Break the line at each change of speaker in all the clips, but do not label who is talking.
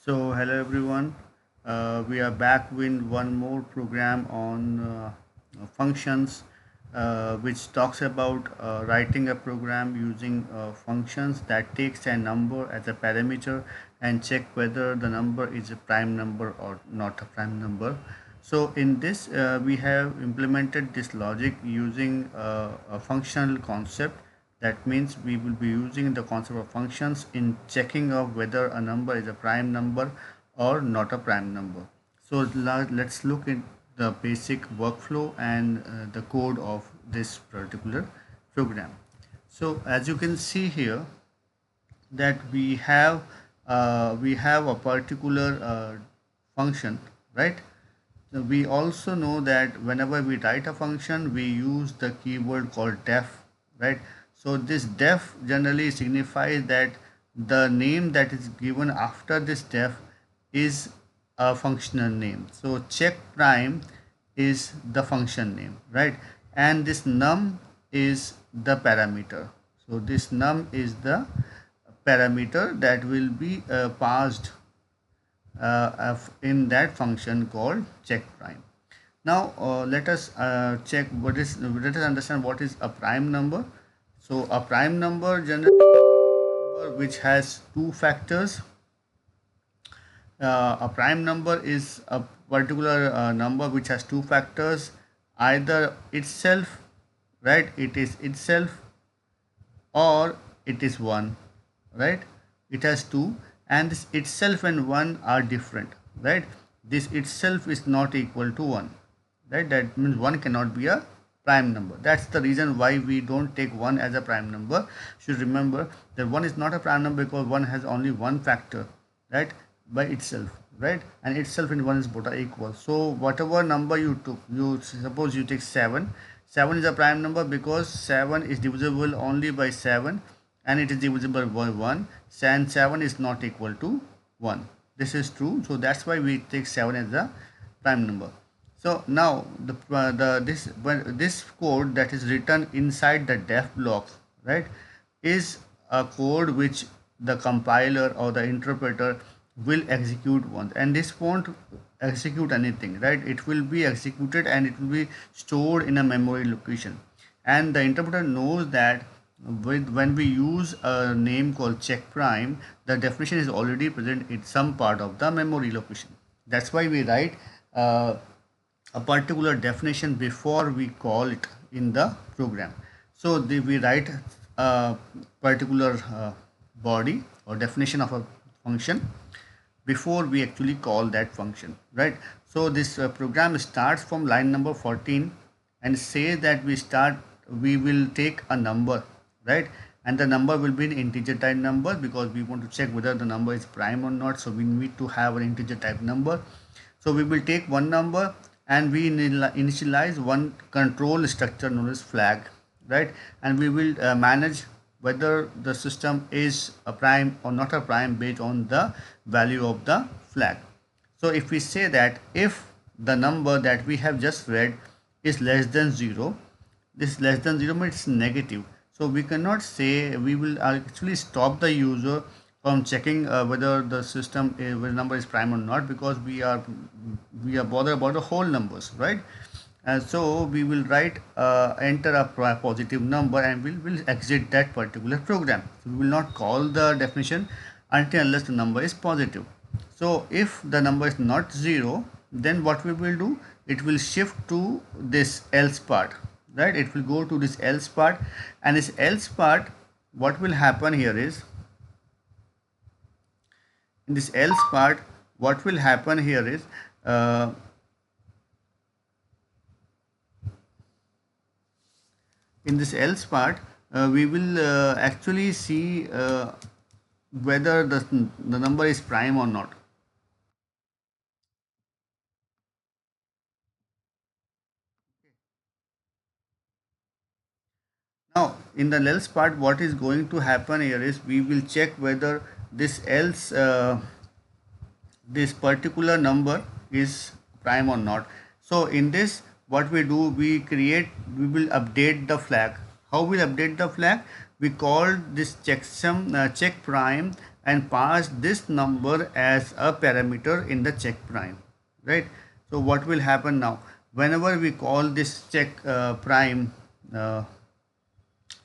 Hello everyone. We are back with one more program on functions, which talks about writing a program using functions that takes a number as a parameter and check whether the number is a prime number or not a prime number. So, in this, we have implemented this logic using a functional concept. That means we will be using the concept of functions in checking of whether a number is a prime number or not a prime number. So let's look at the basic workflow and the code of this particular program. So as you can see here that we have a particular function, right? So we also know that whenever we write a function, we use the keyword called def, right? So this def generally signifies that the name that is given after this def is a functional name. So check prime is the function name, right? And this num is the parameter. So this num is the parameter that will be passed in that function called check prime. Now let us check what is. Let us understand what is a prime number. So a prime number generally number which has two factors. A prime number is a particular number which has two factors, either itself, right? It is itself, or it is one, right? It has two, and this itself and one are different, right? This itself is not equal to one, right? That means one cannot be a prime number. That's the reason why we don't take one as a prime number. Should remember that one is not a prime number because one has only one factor, right, by itself, right? And itself and one is both are equal. So whatever number you took, you suppose you take 7. 7 is a prime number because 7 is divisible only by 7 and it is divisible by 1, and 7 is not equal to 1. This is true, so that's why we take 7 as a prime number. So now this code that is written inside the def block, right, is a code which the compiler or the interpreter will execute once, and this won't execute anything, right? It will be executed and it will be stored in a memory location, and the interpreter knows that when we use a name called check prime, the definition is already present in some part of the memory location. That's why we write a particular definition before we call it in the program. So we write a particular body or definition of a function before we actually call that function, right? So this program starts from line number 14 and says that we will take a number, right? And the number will be an integer type number because we want to check whether the number is prime or not, so we need to have an integer type number. So we will take one number and we initialize one control structure known as flag, right? And we will manage whether the system is a prime or not a prime based on the value of the flag. So if we say that if the number that we have just read is less than 0, this less than 0 means it's negative. So we cannot say, we will actually stop the user from checking whether the system whether number is prime or not, because we are bothered about the whole numbers, right? And so we will write enter a positive number and will exit that particular program. So we will not call the definition until unless the number is positive. So if the number is not 0, then what we will do, it will shift to this else part, right? It will go to this else part, and this else part, what will happen here is, in this else part, what will happen here is, uh, in this else part, we will actually see whether the number is prime or not. Now in the else part, what is going to happen here is, we will check whether this else this particular number is prime or not. So in this, what we do, we will update the flag. How we update the flag? We call this checksum check prime and pass this number as a parameter in the check prime, right? So what will happen now? Whenever we call this check prime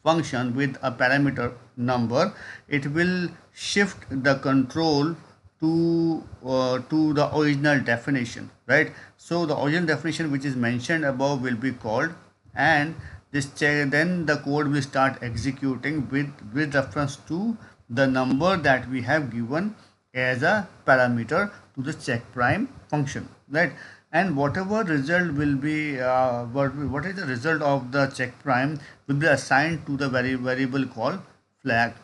function with a parameter number, it will shift the control to the original definition, right? So the original definition which is mentioned above will be called, and this check, then the code will start executing with reference to the number that we have given as a parameter to the check prime function, right? And whatever result will be what is the result of the check prime will be assigned to the variable called flag.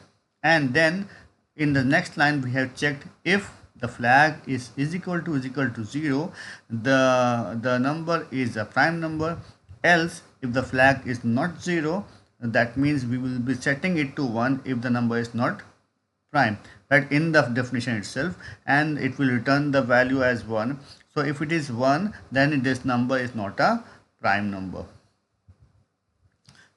And then in the next line we have checked if the flag is equal to 0, the number is a prime number. Else if the flag is not 0, that means we will be setting it to 1 if the number is not prime, right, in the definition itself, and it will return the value as 1. So if it is 1, then this number is not a prime number.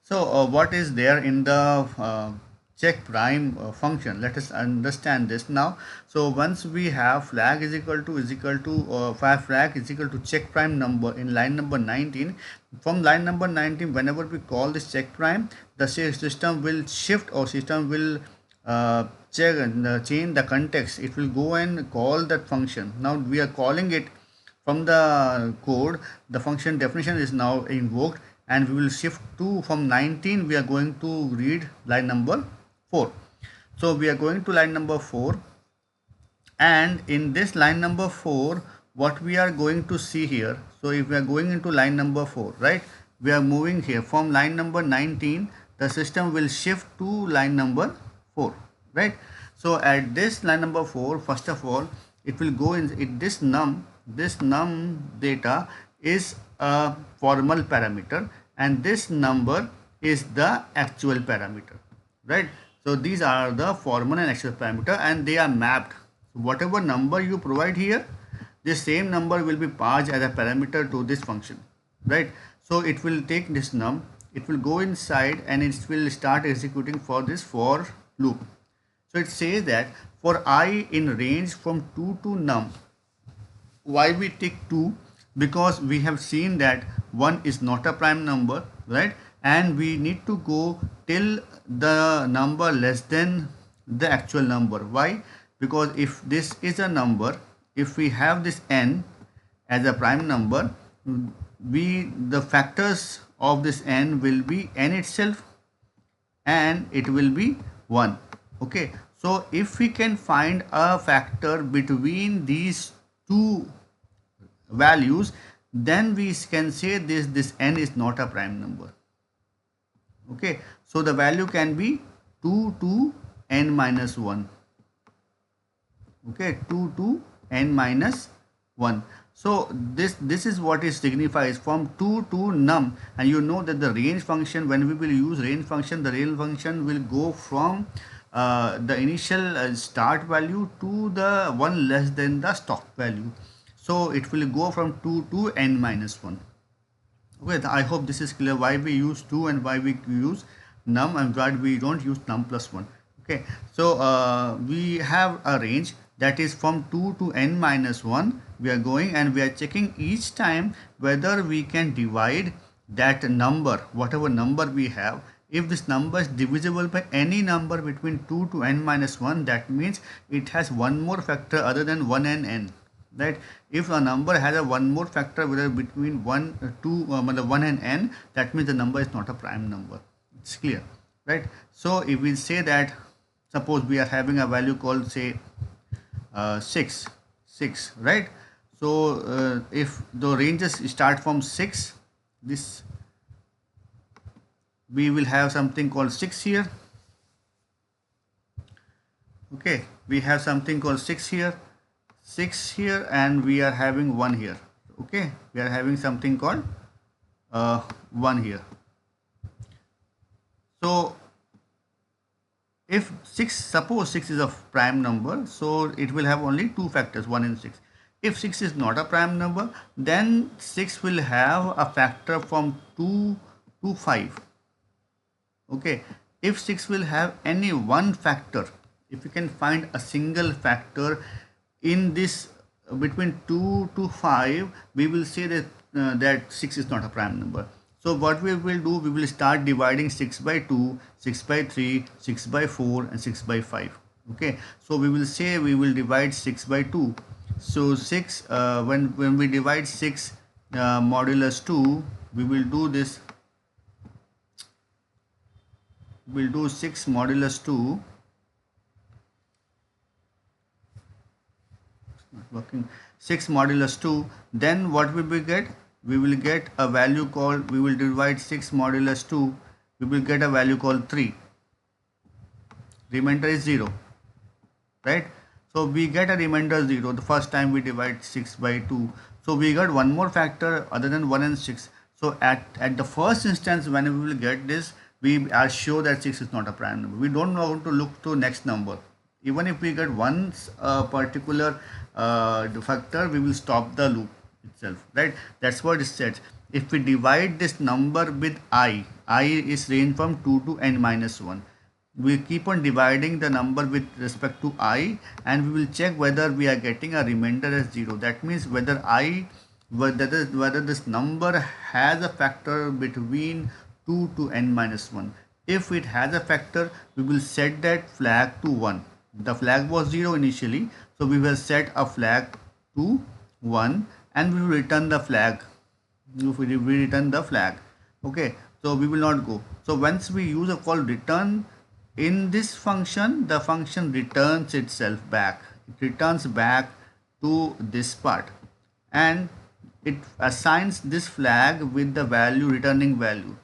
So what is there in the check prime function? Let us understand this now. So once we have flag is equal to flag is equal to check prime number in line number 19. From line number 19, whenever we call this check prime, the system will shift, or system will change the context. It will go and call that function. Now we are calling it from the code. The function definition is now invoked, and we will shift to, from 19 we are going to read line number 4. So we are going to line number 4, and in this line number 4 what we are going to see here. So if we are going into line number 4, right, we are moving here from line number 19, the system will shift to line number 4, right? So at this line number 4, first of all, it will go in this num data is a formal parameter, and this number is the actual parameter, right? So these are the formal and actual parameter, and they are mapped. So whatever number you provide here, this same number will be passed as a parameter to this function, right? So it will take this num, it will go inside, and it will start executing for this for loop. So it says that for I in range from 2 to num. Why we take 2? Because we have seen that 1 is not a prime number, right? And we need to go till the number less than the actual number. Why? Because if this is a number, if we have this n as a prime number, the factors of this n will be n itself, and it will be 1. Okay, so if we can find a factor between these two values, then we can say this n is not a prime number. Okay, so the value can be 2 to n minus 1. Okay, 2 to n minus 1. So this is what it signifies, from 2 to num. And you know that the range function, when we will use range function, the range function will go from the initial start value to the one less than the stop value. So it will go from 2 to n minus 1. Okay, I hope this is clear why we use 2 and why we use num and why we don't use num plus 1. Okay, so we have a range that is from 2 to n minus 1. We are going and we are checking each time whether we can divide that number, whatever number we have. If this number is divisible by any number between 2 to n minus 1, that means it has one more factor other than 1 and n, right? If a number has a one more factor whether between 1 and n, that means the number is not a prime number. It's clear, right? So if we say that, suppose we are having a value called, say, 6, right? So if the ranges start from 6, this we will have something called 6 here. Okay, we have something called 6 here, 6 here, and we are having 1 here. Okay, we are having something called 1 here. So if 6, suppose 6 is a prime number, so it will have only two factors, 1 and 6. If 6 is not a prime number, then 6 will have a factor from 2 to 5. Okay, if 6 will have any one factor If we can find a single factor in this between 2 to 5, we will say that that 6 is not a prime number. So what we will do, we will start dividing 6 by 2, 6 by 3, 6 by 4 and 6 by 5. Okay, so we will say we will divide 6 by 2. So 6, when we divide 6 modulus 2, we will do this, we'll do 6 modulus 2, not working, 6 modulus 2, then what will we get? We will get a value called, we will divide 6 modulus 2, we will get a value called 3. Remainder is 0, right? So we get a remainder 0 the first time we divide 6 by 2. So we got one more factor other than 1 and 6. So at the first instance, when we will get this, we are sure that 6 is not a prime number. We don't know how to look to next number. Even if we get one particular factor, we will stop the loop itself, right? That's what it says. If we divide this number with I is range from 2 to n minus 1. We keep on dividing the number with respect to I, and we will check whether we are getting a remainder as 0. That means whether this number has a factor between 2 to n minus 1. If it has a factor, we will set that flag to 1. The flag was 0 initially, so we will set a flag to 1 and we will return the flag. We return the flag. Okay, so we will not go. So once we use a call return in this function, the function returns itself back. It returns back to this part and it assigns this flag with the value, returning value.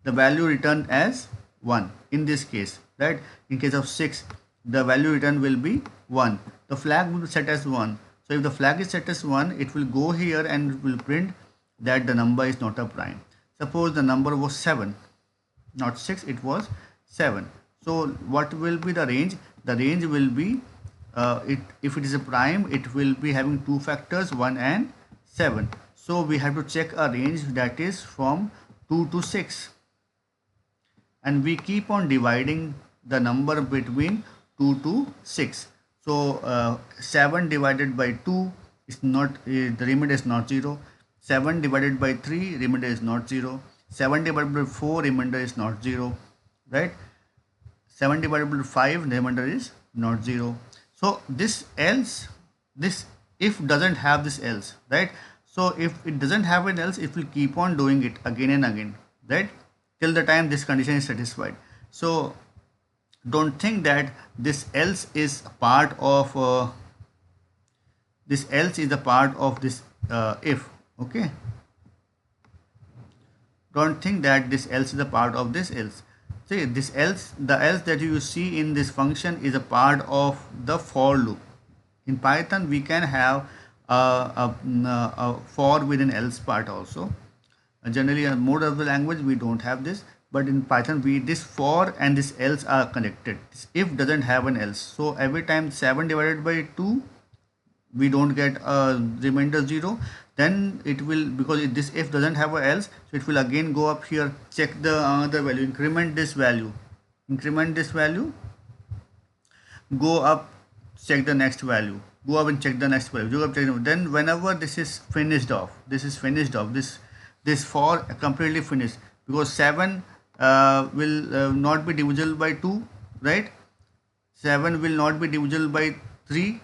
The value returned as 1 in this case, right? In case of 6, the value returned will be 1. The flag will be set as 1. So if the flag is set as 1, it will go here and it will print that the number is not a prime. Suppose the number was 7, not 6, it was 7. So what will be the range? The range will be, if it is a prime, it will be having two factors, 1 and 7. So we have to check a range that is from 2 to 6. And we keep on dividing the number between 2 to 6. So 7 divided by 2 is not, the remainder is not 0. 7 divided by 3, remainder is not 0. 7 divided by 4, remainder is not 0, right? 7 divided by 5, remainder is not 0. So this else, this if doesn't have this else, right? So if it doesn't have an else, it will keep on doing it again and again, right? Till the time this condition is satisfied. So don't think that this else is a part of this else is a part of this if. Okay, don't think that this else is a part of this else. See, this else, the else that you see in this function is a part of the for loop. In Python we can have a for with an else part also. Generally in most of the language we don't have this, but in Python this for and this else are connected. This if doesn't have an else. So every time 7 divided by 2, we don't get a remainder 0, then it will, because this if doesn't have a else, so it will again go up here, check the other value, increment this value, go up, check the next value, go up and check the next value, go up, check the, then whenever this is finished off, this for completely finished, because 7 will not be divisible by 2, right? 7 will not be divisible by 3,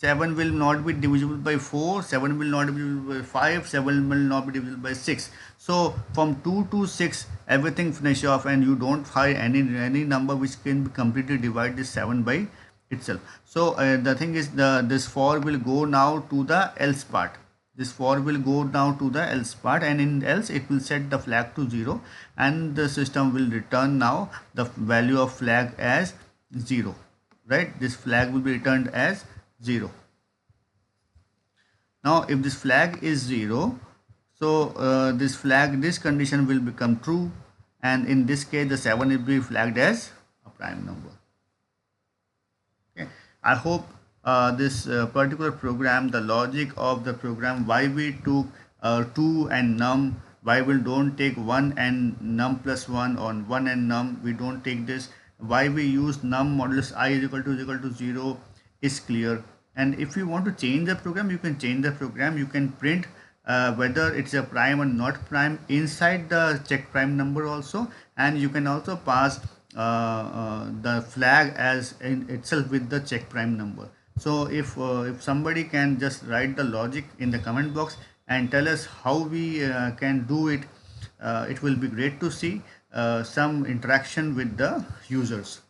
7 will not be divisible by 4, 7 will not be divisible by 5, 7 will not be divisible by 6. So from 2 to 6, everything finish off and you don't find any number which can be completely divide this 7 by itself. So the thing is, this for will go now to the else part. This for will go now to the else part, and in else it will set the flag to 0 and the system will return now the value of flag as 0, right? This flag will be returned as 0. Now if this flag is 0, so this condition will become true, and in this case the 7 will be flagged as a prime number. Okay, I hope this particular program, the logic of the program, why we took 2 and num, why we don't take 1 and num plus 1 or 1 and num, we don't take this. why we use num modulus I is equal to 0 is clear. And if you want to change the program, you can change the program. You can print whether it's a prime or not prime inside the check prime number also, and you can also pass the flag as in itself with the check prime number. So if somebody can just write the logic in the comment box and tell us how we can do it, it will be great to see some interaction with the users.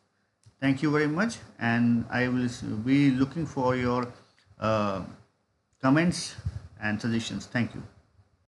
Thank you very much, and I will be looking for your uh, comments and suggestions. Thank you.